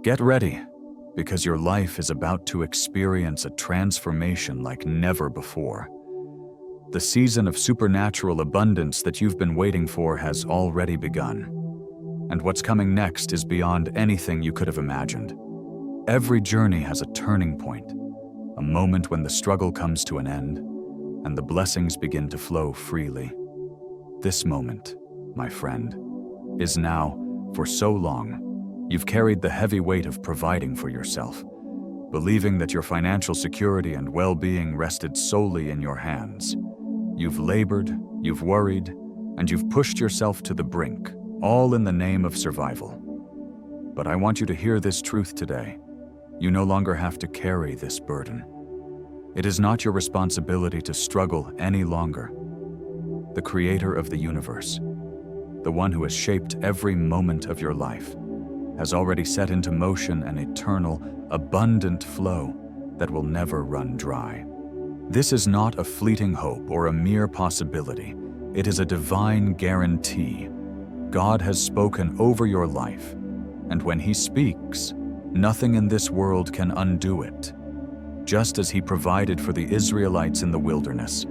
Get ready, because your life is about to experience a transformation like never before. The season of supernatural abundance that you've been waiting for has already begun. And what's coming next is beyond anything you could have imagined. Every journey has a turning point, a moment when the struggle comes to an end and the blessings begin to flow freely. This moment, my friend, is now. For so long, you've carried the heavy weight of providing for yourself, believing that your financial security and well-being rested solely in your hands. You've labored, you've worried, and you've pushed yourself to the brink, all in the name of survival. But I want you to hear this truth today. You no longer have to carry this burden. It is not your responsibility to struggle any longer. The Creator of the universe, the one who has shaped every moment of your life, has already set into motion an eternal, abundant flow that will never run dry. This is not a fleeting hope or a mere possibility. It is a divine guarantee. God has spoken over your life, and when He speaks, nothing in this world can undo it. Just as He provided for the Israelites in the wilderness,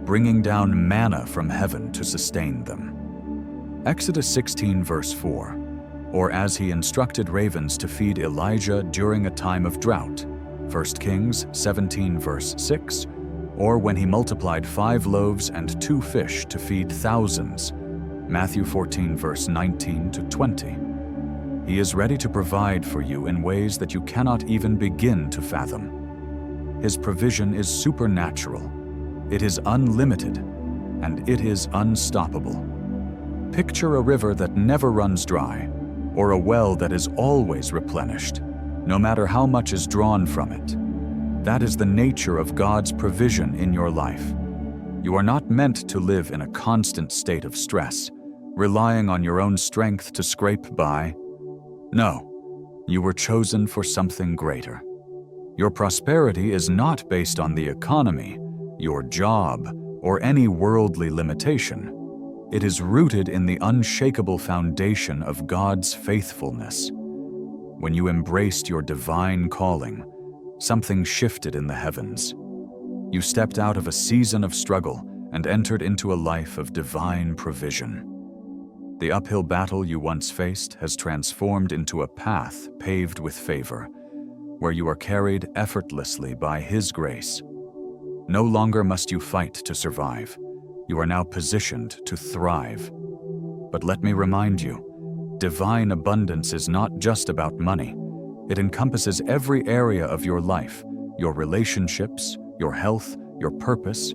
bringing down manna from heaven to sustain them. Exodus 16 verse 4, or as He instructed ravens to feed Elijah during a time of drought, 1 Kings 17 verse 6, or when He multiplied 5 loaves and 2 fish to feed thousands, Matthew 14 verse 19 to 20. He is ready to provide for you in ways that you cannot even begin to fathom. His provision is supernatural, it is unlimited, and it is unstoppable. Picture a river that never runs dry, or a well that is always replenished, no matter how much is drawn from it. That is the nature of God's provision in your life. You are not meant to live in a constant state of stress, relying on your own strength to scrape by. No, you were chosen for something greater. Your prosperity is not based on the economy, your job, or any worldly limitation. It is rooted in the unshakable foundation of God's faithfulness. When you embraced your divine calling, something shifted in the heavens. You stepped out of a season of struggle and entered into a life of divine provision. The uphill battle you once faced has transformed into a path paved with favor, where you are carried effortlessly by His grace. No longer must you fight to survive. You are now positioned to thrive. But let me remind you, divine abundance is not just about money. It encompasses every area of your life, your relationships, your health, your purpose.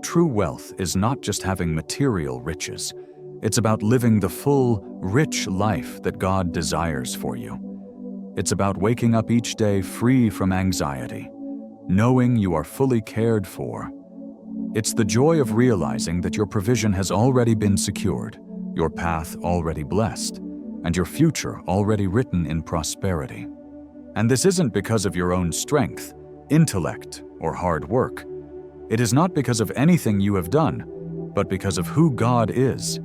True wealth is not just having material riches. It's about living the full, rich life that God desires for you. It's about waking up each day free from anxiety, knowing you are fully cared for. It's the joy of realizing that your provision has already been secured, your path already blessed, and your future already written in prosperity. And this isn't because of your own strength, intellect, or hard work. It is not because of anything you have done, but because of who God is.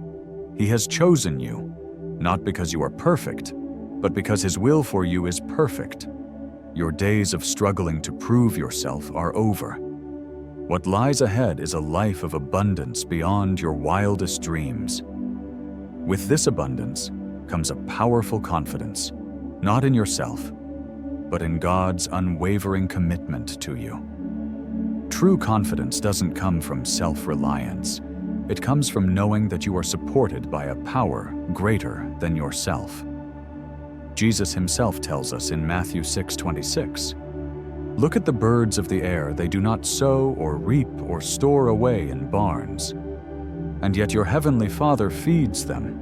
He has chosen you, not because you are perfect, but because His will for you is perfect. Your days of struggling to prove yourself are over. What lies ahead is a life of abundance beyond your wildest dreams. With this abundance comes a powerful confidence, not in yourself, but in God's unwavering commitment to you. True confidence doesn't come from self-reliance. It comes from knowing that you are supported by a power greater than yourself. Jesus Himself tells us in Matthew 6:26, "Look at the birds of the air, they do not sow or reap or store away in barns, and yet your heavenly Father feeds them.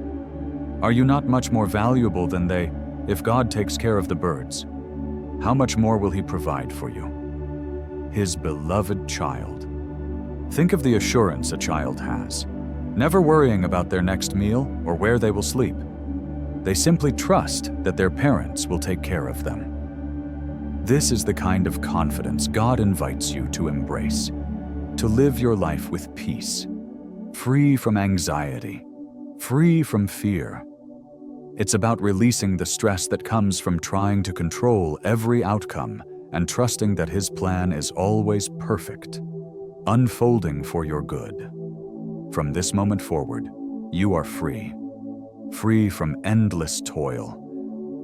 Are you not much more valuable than they? If God takes care of the birds, how much more will He provide for you?" His beloved child. Think of the assurance a child has, never worrying about their next meal or where they will sleep. They simply trust that their parents will take care of them. This is the kind of confidence God invites you to embrace, to live your life with peace, free from anxiety, free from fear. It's about releasing the stress that comes from trying to control every outcome and trusting that His plan is always perfect, unfolding for your good. From this moment forward, you are free. Free from endless toil.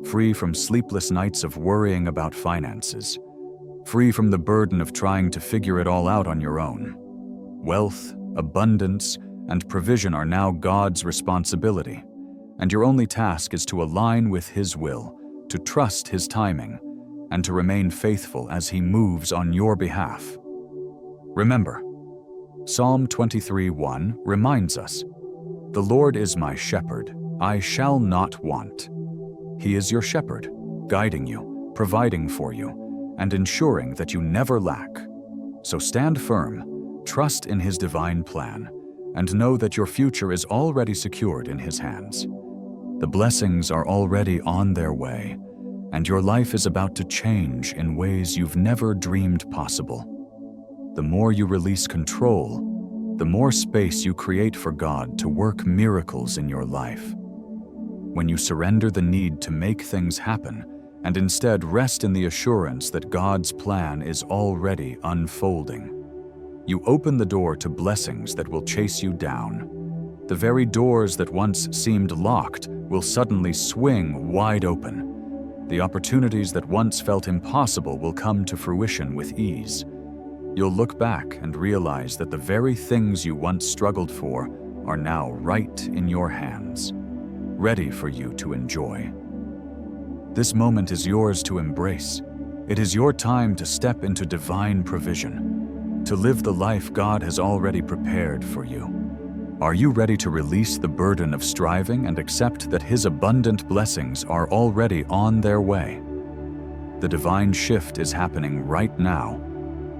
Free from sleepless nights of worrying about finances. Free from the burden of trying to figure it all out on your own. Wealth, abundance, and provision are now God's responsibility, and your only task is to align with His will, to trust His timing, and to remain faithful as He moves on your behalf. Remember, Psalm 23:1 reminds us, "The Lord is my shepherd, I shall not want." He is your shepherd, guiding you, providing for you, and ensuring that you never lack. So stand firm, trust in His divine plan, and know that your future is already secured in His hands. The blessings are already on their way, and your life is about to change in ways you've never dreamed possible. The more you release control, the more space you create for God to work miracles in your life. When you surrender the need to make things happen and instead rest in the assurance that God's plan is already unfolding, you open the door to blessings that will chase you down. The very doors that once seemed locked will suddenly swing wide open. The opportunities that once felt impossible will come to fruition with ease. You'll look back and realize that the very things you once struggled for are now right in your hands, ready for you to enjoy. This moment is yours to embrace. It is your time to step into divine provision, to live the life God has already prepared for you. Are you ready to release the burden of striving and accept that His abundant blessings are already on their way? The divine shift is happening right now,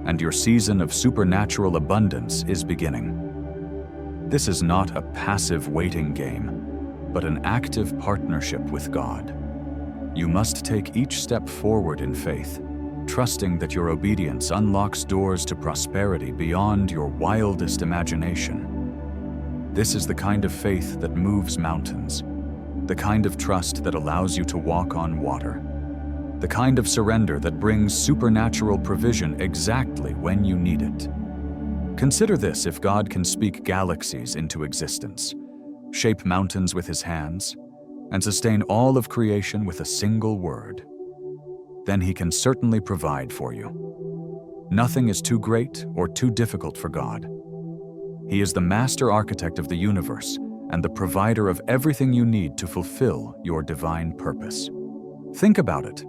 and your season of supernatural abundance is beginning. This is not a passive waiting game, but an active partnership with God. You must take each step forward in faith, trusting that your obedience unlocks doors to prosperity beyond your wildest imagination. This is the kind of faith that moves mountains, the kind of trust that allows you to walk on water, the kind of surrender that brings supernatural provision exactly when you need it. Consider this: if God can speak galaxies into existence, shape mountains with His hands, and sustain all of creation with a single word, then He can certainly provide for you. Nothing is too great or too difficult for God. He is the master architect of the universe and the provider of everything you need to fulfill your divine purpose. Think about it.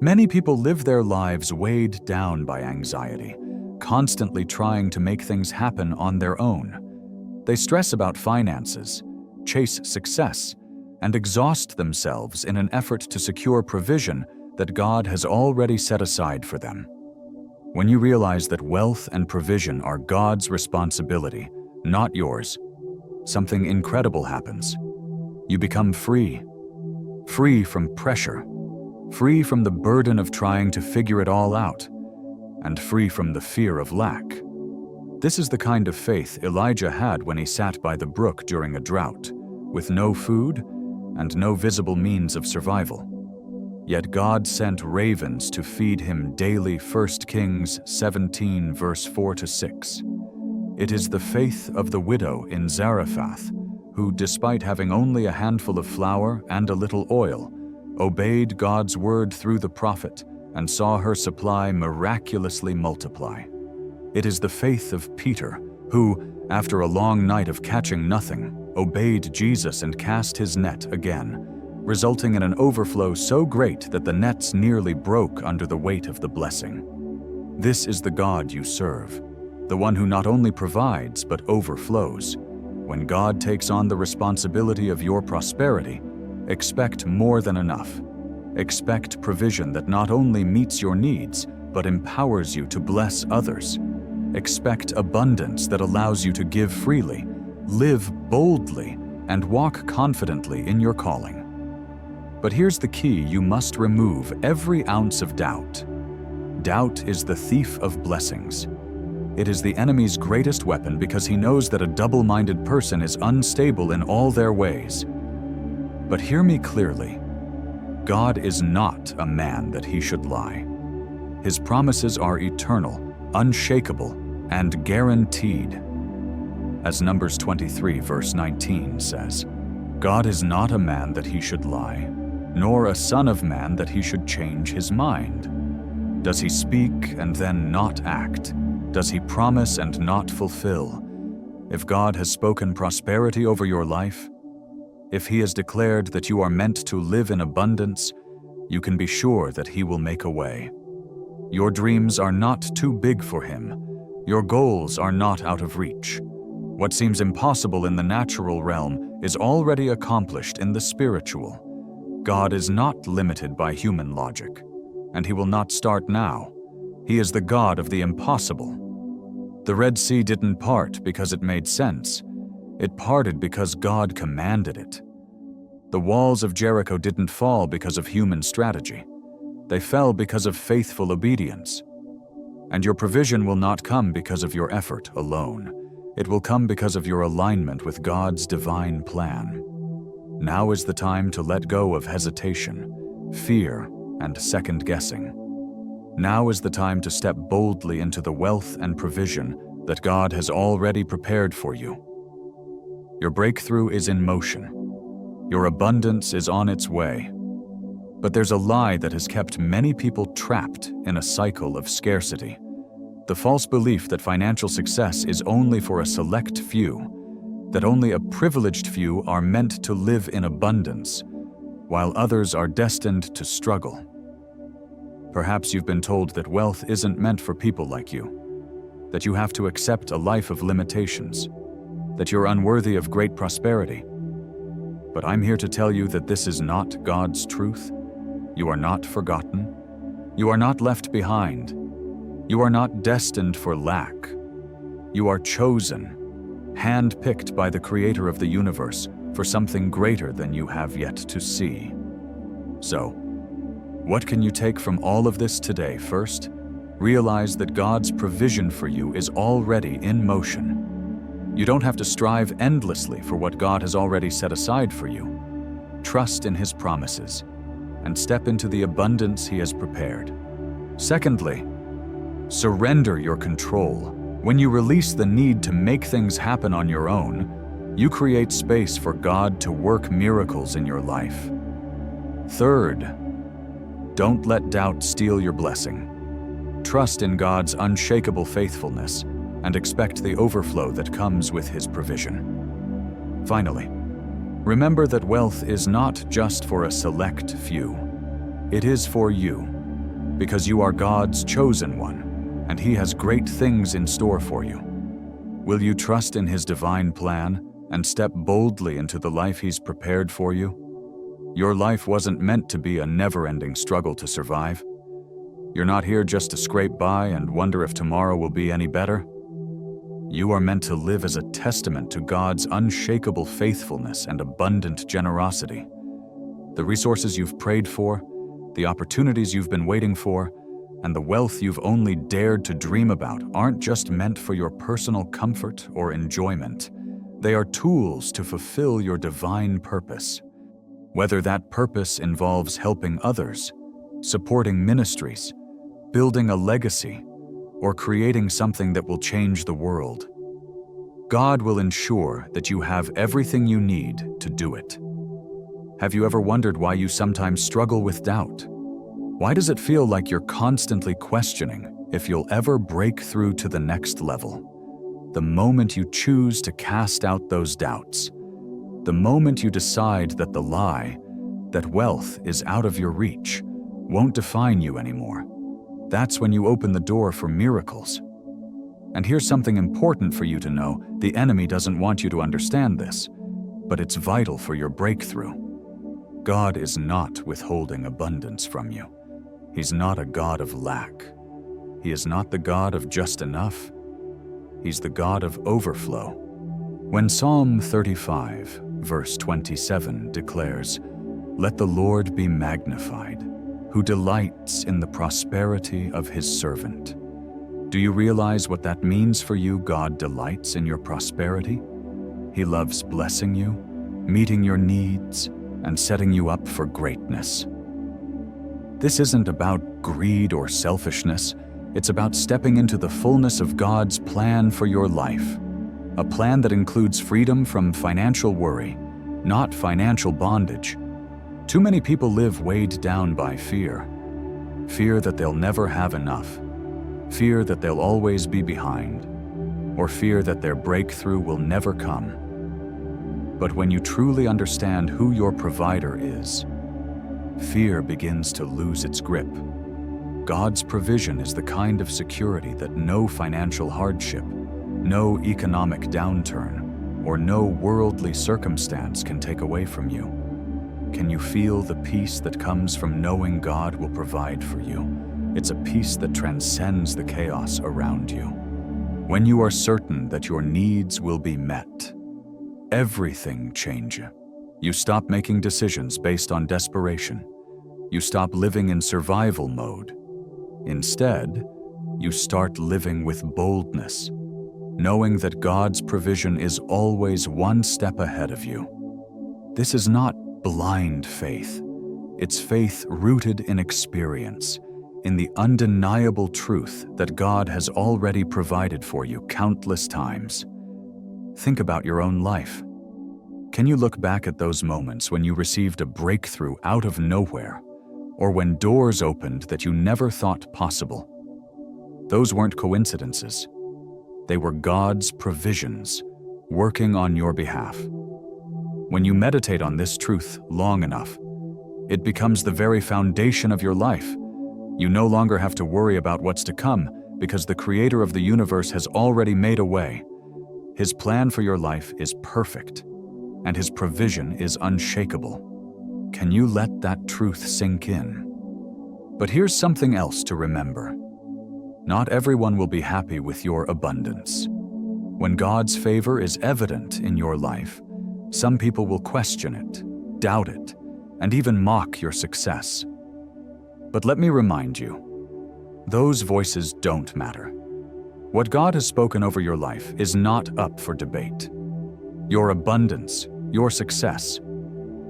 Many people live their lives weighed down by anxiety, constantly trying to make things happen on their own. They stress about finances, chase success, and exhaust themselves in an effort to secure provision that God has already set aside for them. When you realize that wealth and provision are God's responsibility, not yours, something incredible happens. You become free. Free from pressure. Free from the burden of trying to figure it all out. And free from the fear of lack. This is the kind of faith Elijah had when he sat by the brook during a drought, with no food and no visible means of survival. Yet God sent ravens to feed him daily. 1 Kings 17 verse 4-6. It is the faith of the widow in Zarephath, who, despite having only a handful of flour and a little oil, obeyed God's word through the prophet and saw her supply miraculously multiply. It is the faith of Peter, who, after a long night of catching nothing, obeyed Jesus and cast his net again, resulting in an overflow so great that the nets nearly broke under the weight of the blessing. This is the God you serve, the one who not only provides but overflows. When God takes on the responsibility of your prosperity, expect more than enough. Expect provision that not only meets your needs, but empowers you to bless others. Expect abundance that allows you to give freely, live boldly, and walk confidently in your calling. But here's the key: you must remove every ounce of doubt. Doubt is the thief of blessings. It is the enemy's greatest weapon because he knows that a double-minded person is unstable in all their ways. But hear me clearly. God is not a man that he should lie. His promises are eternal, unshakable, and guaranteed. As Numbers 23 verse 19 says, God is not a man that he should lie, nor a son of man that he should change his mind. Does he speak and then not act? Does he promise and not fulfill? If God has spoken prosperity over your life, if he has declared that you are meant to live in abundance, you can be sure that he will make a way. Your dreams are not too big for him. Your goals are not out of reach. What seems impossible in the natural realm is already accomplished in the spiritual. God is not limited by human logic, and he will not start now. He is the God of the impossible. The Red Sea didn't part because it made sense. It parted because God commanded it. The walls of Jericho didn't fall because of human strategy. They fell because of faithful obedience. And your provision will not come because of your effort alone. It will come because of your alignment with God's divine plan. Now is the time to let go of hesitation, fear, and second-guessing. Now is the time to step boldly into the wealth and provision that God has already prepared for you. Your breakthrough is in motion. Your abundance is on its way. But there's a lie that has kept many people trapped in a cycle of scarcity. The false belief that financial success is only for a select few, that only a privileged few are meant to live in abundance, while others are destined to struggle. Perhaps you've been told that wealth isn't meant for people like you, that you have to accept a life of limitations, that you're unworthy of great prosperity. But I'm here to tell you that this is not God's truth. You are not forgotten. You are not left behind. You are not destined for lack. You are chosen, hand-picked by the Creator of the universe for something greater than you have yet to see. So, what can you take from all of this today? First, realize that God's provision for you is already in motion. You don't have to strive endlessly for what God has already set aside for you. Trust in His promises and step into the abundance He has prepared. Secondly, surrender your control. When you release the need to make things happen on your own, you create space for God to work miracles in your life. Third, don't let doubt steal your blessing. Trust in God's unshakable faithfulness and expect the overflow that comes with His provision. Finally, remember that wealth is not just for a select few. It is for you, because you are God's chosen one, and He has great things in store for you. Will you trust in His divine plan and step boldly into the life He's prepared for you? Your life wasn't meant to be a never-ending struggle to survive. You're not here just to scrape by and wonder if tomorrow will be any better. You are meant to live as a testament to God's unshakable faithfulness and abundant generosity. The resources you've prayed for, the opportunities you've been waiting for, and the wealth you've only dared to dream about aren't just meant for your personal comfort or enjoyment. They are tools to fulfill your divine purpose. Whether that purpose involves helping others, supporting ministries, building a legacy, or creating something that will change the world, God will ensure that you have everything you need to do it. Have you ever wondered why you sometimes struggle with doubt? Why does it feel like you're constantly questioning if you'll ever break through to the next level? The moment you choose to cast out those doubts, the moment you decide that the lie, that wealth is out of your reach, won't define you anymore, that's when you open the door for miracles. And here's something important for you to know. The enemy doesn't want you to understand this, but it's vital for your breakthrough. God is not withholding abundance from you. He's not a God of lack. He is not the God of just enough. He's the God of overflow. When Psalm 35, verse 27 declares, "Let the Lord be magnified, who delights in the prosperity of His servant." Do you realize what that means for you? God delights in your prosperity. He loves blessing you, meeting your needs, and setting you up for greatness. This isn't about greed or selfishness. It's about stepping into the fullness of God's plan for your life. A plan that includes freedom from financial worry, not financial bondage. Too many people live weighed down by fear. Fear that they'll never have enough. Fear that they'll always be behind. Or fear that their breakthrough will never come. But when you truly understand who your provider is, fear begins to lose its grip. God's provision is the kind of security that no financial hardship, no economic downturn, or no worldly circumstance can take away from you. Can you feel the peace that comes from knowing God will provide for you? It's a peace that transcends the chaos around you. When you are certain that your needs will be met, everything changes. You stop making decisions based on desperation. You stop living in survival mode. Instead, you start living with boldness, knowing that God's provision is always one step ahead of you. This is not blind faith. It's faith rooted in experience, in the undeniable truth that God has already provided for you countless times. Think about your own life. Can you look back at those moments when you received a breakthrough out of nowhere, or when doors opened that you never thought possible? Those weren't coincidences. They were God's provisions working on your behalf. When you meditate on this truth long enough, it becomes the very foundation of your life. You no longer have to worry about what's to come because the Creator of the universe has already made a way. His plan for your life is perfect, and His provision is unshakable. Can you let that truth sink in? But here's something else to remember. Not everyone will be happy with your abundance. When God's favor is evident in your life, some people will question it, doubt it, and even mock your success. But let me remind you, those voices don't matter. What God has spoken over your life is not up for debate. Your abundance, your success,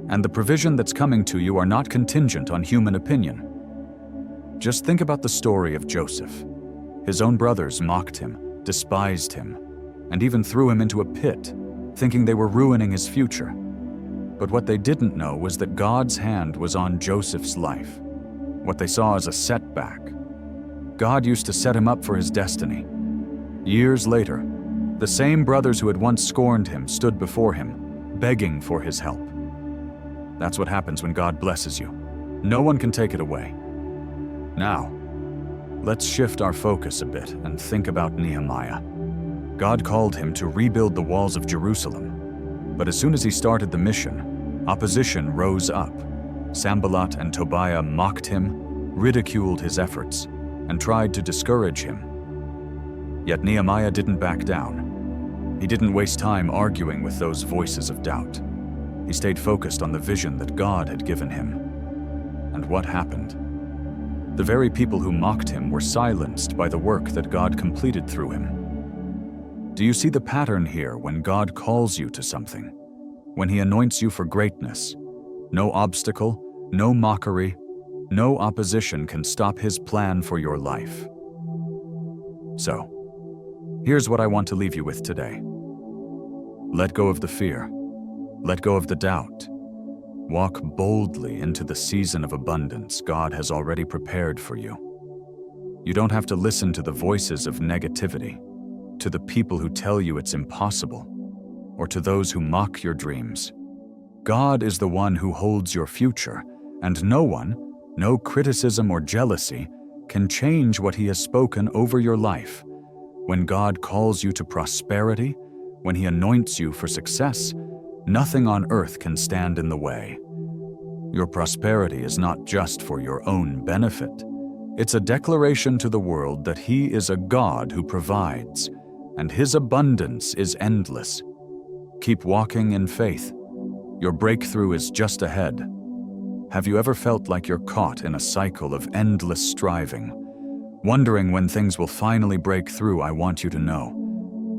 and the provision that's coming to you are not contingent on human opinion. Just think about the story of Joseph. His own brothers mocked him, despised him, and even threw him into a pit, thinking they were ruining his future. But what they didn't know was that God's hand was on Joseph's life. What they saw as a setback, God used to set him up for his destiny. Years later, the same brothers who had once scorned him stood before him, begging for his help. That's what happens when God blesses you. No one can take it away. Now, let's shift our focus a bit and think about Nehemiah. God called him to rebuild the walls of Jerusalem. But as soon as he started the mission, opposition rose up. Sanballat and Tobiah mocked him, ridiculed his efforts, and tried to discourage him. Yet Nehemiah didn't back down. He didn't waste time arguing with those voices of doubt. He stayed focused on the vision that God had given him. And what happened? The very people who mocked him were silenced by the work that God completed through him. Do you see the pattern here when God calls you to something? When He anoints you for greatness, no obstacle, no mockery, no opposition can stop His plan for your life. So, here's what I want to leave you with today. Let go of the fear. Let go of the doubt. Walk boldly into the season of abundance God has already prepared for you. You don't have to listen to the voices of negativity, to the people who tell you it's impossible, or to those who mock your dreams. God is the one who holds your future, and no one, no criticism or jealousy, can change what He has spoken over your life. When God calls you to prosperity, when He anoints you for success, nothing on earth can stand in the way. Your prosperity is not just for your own benefit. It's a declaration to the world that He is a God who provides, and His abundance is endless. Keep walking in faith. Your breakthrough is just ahead. Have you ever felt like you're caught in a cycle of endless striving? Wondering when things will finally break through? I want you to know,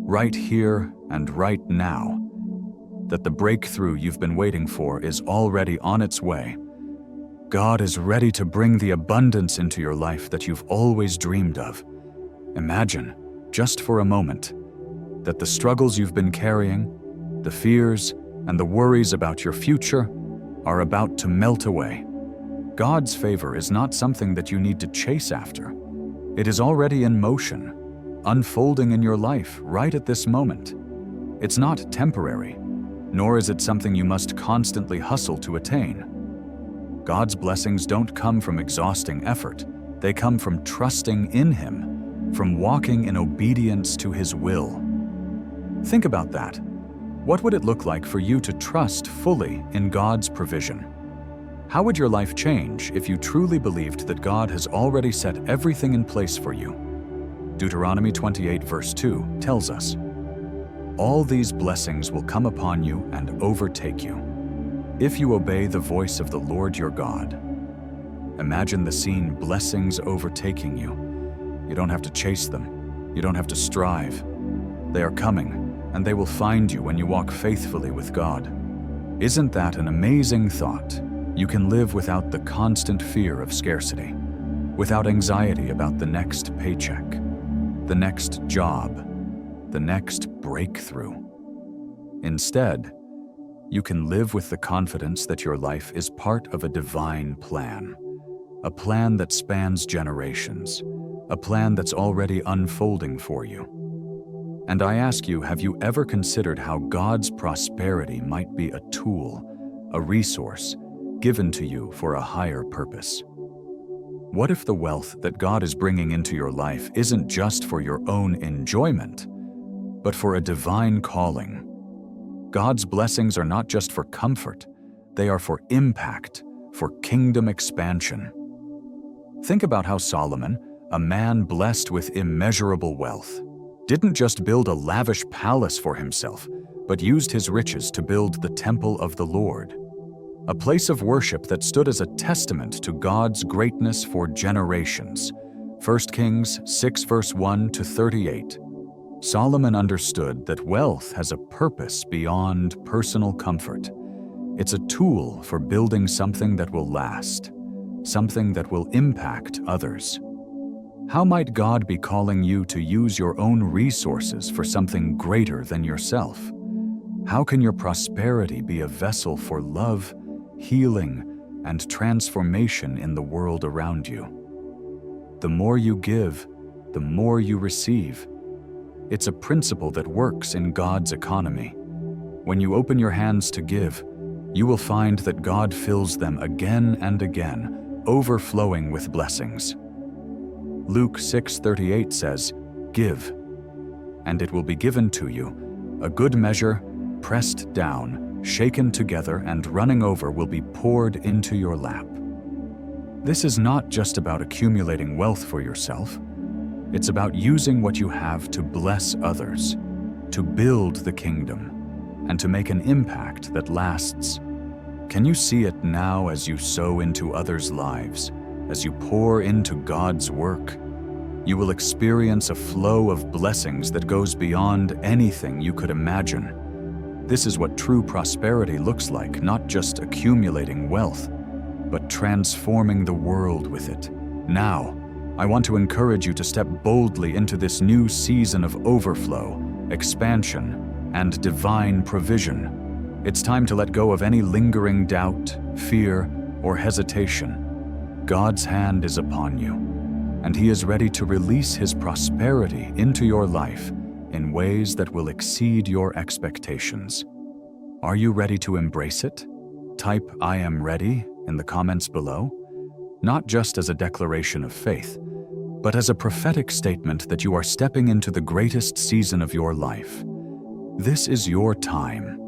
right here and right now, that the breakthrough you've been waiting for is already on its way. God is ready to bring the abundance into your life that you've always dreamed of. Imagine, just for a moment, that the struggles you've been carrying, the fears and the worries about your future are about to melt away. God's favor is not something that you need to chase after. It is already in motion, unfolding in your life right at this moment. It's not temporary, nor is it something you must constantly hustle to attain. God's blessings don't come from exhausting effort. They come from trusting in Him, from walking in obedience to His will. Think about that. What would it look like for you to trust fully in God's provision? How would your life change if you truly believed that God has already set everything in place for you? Deuteronomy 28 verse 2 tells us, "All these blessings will come upon you and overtake you, if you obey the voice of the Lord your God." Imagine the scene, blessings overtaking you. You don't have to chase them. You don't have to strive. They are coming, and they will find you when you walk faithfully with God. Isn't that an amazing thought? You can live without the constant fear of scarcity, without anxiety about the next paycheck, the next job, the next breakthrough. Instead, you can live with the confidence that your life is part of a divine plan, a plan that spans generations, a plan that's already unfolding for you. And I ask you, have you ever considered how God's prosperity might be a tool, a resource, given to you for a higher purpose? What if the wealth that God is bringing into your life isn't just for your own enjoyment, but for a divine calling? God's blessings are not just for comfort, they are for impact, for kingdom expansion. Think about how Solomon, a man blessed with immeasurable wealth, didn't just build a lavish palace for himself, but used his riches to build the temple of the Lord, a place of worship that stood as a testament to God's greatness for generations. 1 Kings 6 verse 1 to 38. Solomon understood that wealth has a purpose beyond personal comfort. It's a tool for building something that will last, something that will impact others. How might God be calling you to use your own resources for something greater than yourself? How can your prosperity be a vessel for love, healing, and transformation in the world around you? The more you give, the more you receive. It's a principle that works in God's economy. When you open your hands to give, you will find that God fills them again and again, overflowing with blessings. Luke 6:38 says, "Give, and it will be given to you. A good measure, pressed down, shaken together, and running over will be poured into your lap." This is not just about accumulating wealth for yourself. It's about using what you have to bless others, to build the kingdom, and to make an impact that lasts. Can you see it now as you sow into others' lives, as you pour into God's work? You will experience a flow of blessings that goes beyond anything you could imagine. This is what true prosperity looks like, not just accumulating wealth, but transforming the world with it. Now, I want to encourage you to step boldly into this new season of overflow, expansion, and divine provision. It's time to let go of any lingering doubt, fear, or hesitation. God's hand is upon you, and He is ready to release His prosperity into your life in ways that will exceed your expectations. Are you ready to embrace it? Type "I am ready" in the comments below, not just as a declaration of faith, but as a prophetic statement that you are stepping into the greatest season of your life. This is your time.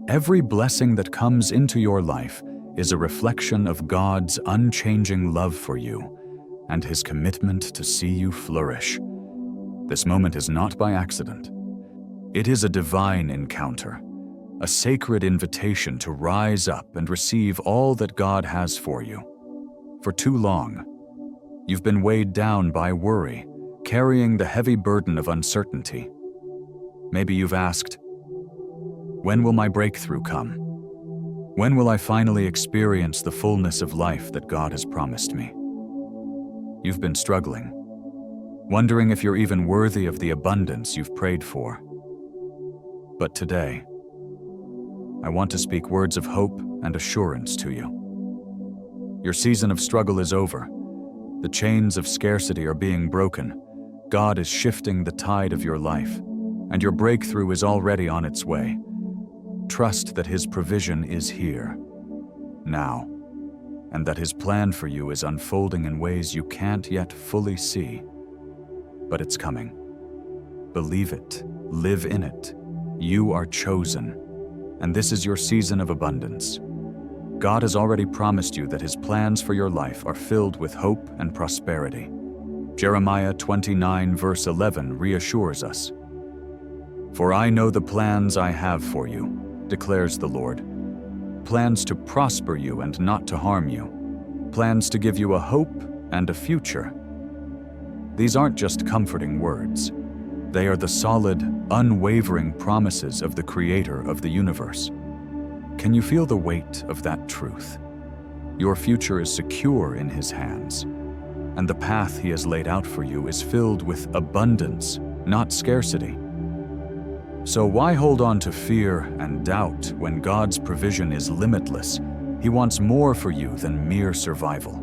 Every blessing that comes into your life is a reflection of God's unchanging love for you and His commitment to see you flourish. This moment is not by accident. It is a divine encounter, a sacred invitation to rise up and receive all that God has for you. For too long, you've been weighed down by worry, carrying the heavy burden of uncertainty. Maybe you've asked, When will my breakthrough come? When will I finally experience the fullness of life that God has promised me? You've been struggling, wondering if you're even worthy of the abundance you've prayed for. But today, I want to speak words of hope and assurance to you. Your season of struggle is over. The chains of scarcity are being broken. God is shifting the tide of your life, and your breakthrough is already on its way. Trust that His provision is here, now, and that His plan for you is unfolding in ways you can't yet fully see. But it's coming. Believe it. Live in it. You are chosen, and this is your season of abundance. God has already promised you that His plans for your life are filled with hope and prosperity. Jeremiah 29 verse 11 reassures us. "For I know the plans I have for you, declares the Lord. Plans to prosper you and not to harm you. Plans to give you a hope and a future." These aren't just comforting words. They are the solid, unwavering promises of the Creator of the universe. Can you feel the weight of that truth? Your future is secure in His hands, and the path He has laid out for you is filled with abundance, not scarcity. So why hold on to fear and doubt when God's provision is limitless? He wants more for you than mere survival.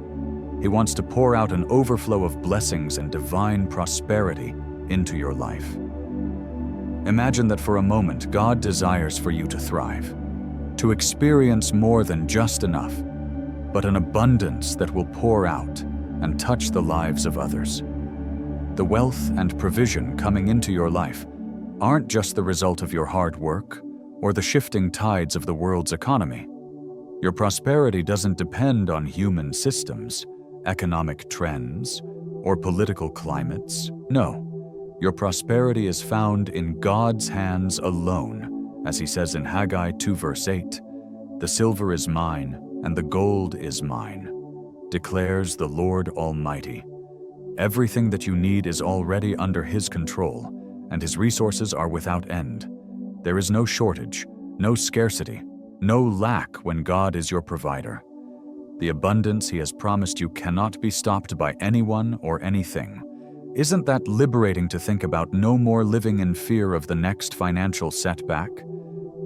He wants to pour out an overflow of blessings and divine prosperity into your life. Imagine that for a moment God desires for you to thrive, to experience more than just enough, but an abundance that will pour out and touch the lives of others. The wealth and provision coming into your life aren't just the result of your hard work or the shifting tides of the world's economy. Your prosperity doesn't depend on human systems, economic trends, or political climates. No. Your prosperity is found in God's hands alone, as He says in Haggai 2 verse 8, "The silver is mine, and the gold is mine, declares the Lord Almighty." Everything that you need is already under His control, and His resources are without end. There is no shortage, no scarcity, no lack when God is your provider. The abundance He has promised you cannot be stopped by anyone or anything. Isn't that liberating to think about? No more living in fear of the next financial setback?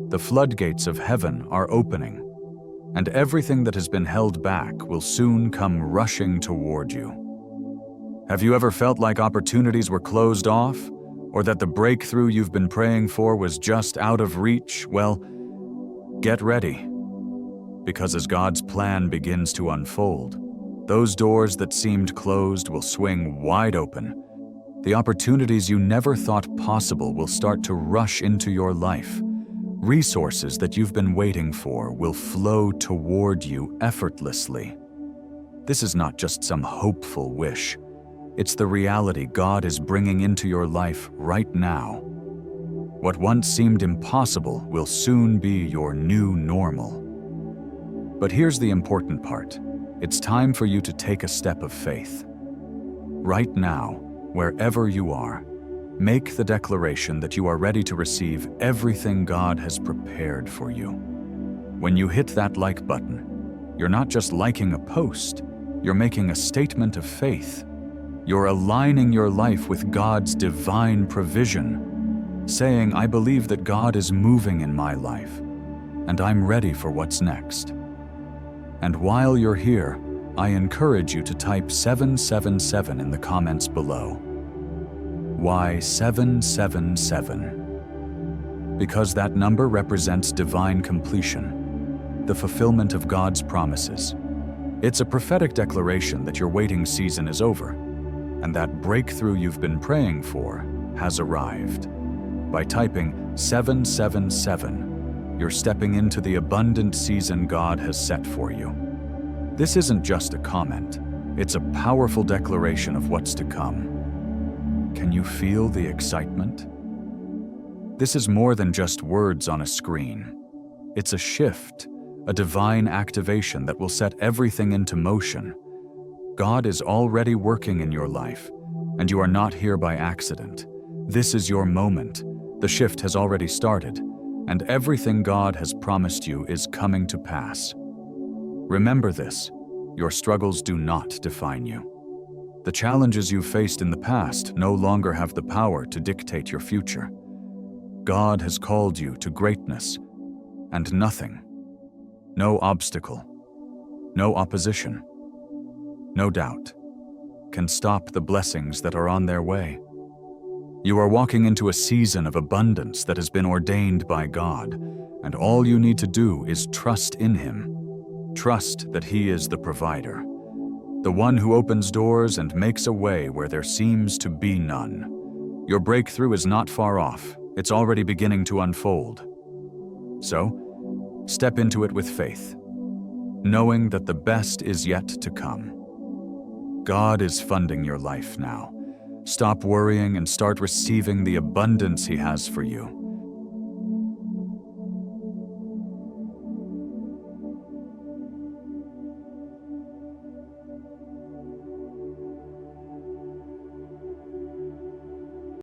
The floodgates of heaven are opening, and everything that has been held back will soon come rushing toward you. Have you ever felt like opportunities were closed off, or that the breakthrough you've been praying for was just out of reach? Well, get ready, because as God's plan begins to unfold, those doors that seemed closed will swing wide open. The opportunities you never thought possible will start to rush into your life. Resources that you've been waiting for will flow toward you effortlessly. This is not just some hopeful wish. It's the reality God is bringing into your life right now. What once seemed impossible will soon be your new normal. But here's the important part. It's time for you to take a step of faith. Right now, wherever you are, make the declaration that you are ready to receive everything God has prepared for you. When you hit that like button, you're not just liking a post, you're making a statement of faith. You're aligning your life with God's divine provision, saying, "I believe that God is moving in my life, and I'm ready for what's next." And while you're here, I encourage you to type 777 in the comments below. Why 777? Because that number represents divine completion, the fulfillment of God's promises. It's a prophetic declaration that your waiting season is over, and that breakthrough you've been praying for has arrived. By typing 777, you're stepping into the abundant season God has set for you. This isn't just a comment, it's a powerful declaration of what's to come. Can you feel the excitement? This is more than just words on a screen. It's a shift, a divine activation that will set everything into motion. God is already working in your life, and you are not here by accident. This is your moment. The shift has already started, and everything God has promised you is coming to pass. Remember this: your struggles do not define you. The challenges you've faced in the past no longer have the power to dictate your future. God has called you to greatness, and nothing, no obstacle, no opposition, no doubt, can stop the blessings that are on their way. You are walking into a season of abundance that has been ordained by God, and all you need to do is trust in Him. Trust that He is the provider, the one who opens doors and makes a way where there seems to be none. Your breakthrough is not far off. It's already beginning to unfold. So, step into it with faith, knowing that the best is yet to come. God is funding your life now. Stop worrying and start receiving the abundance He has for you.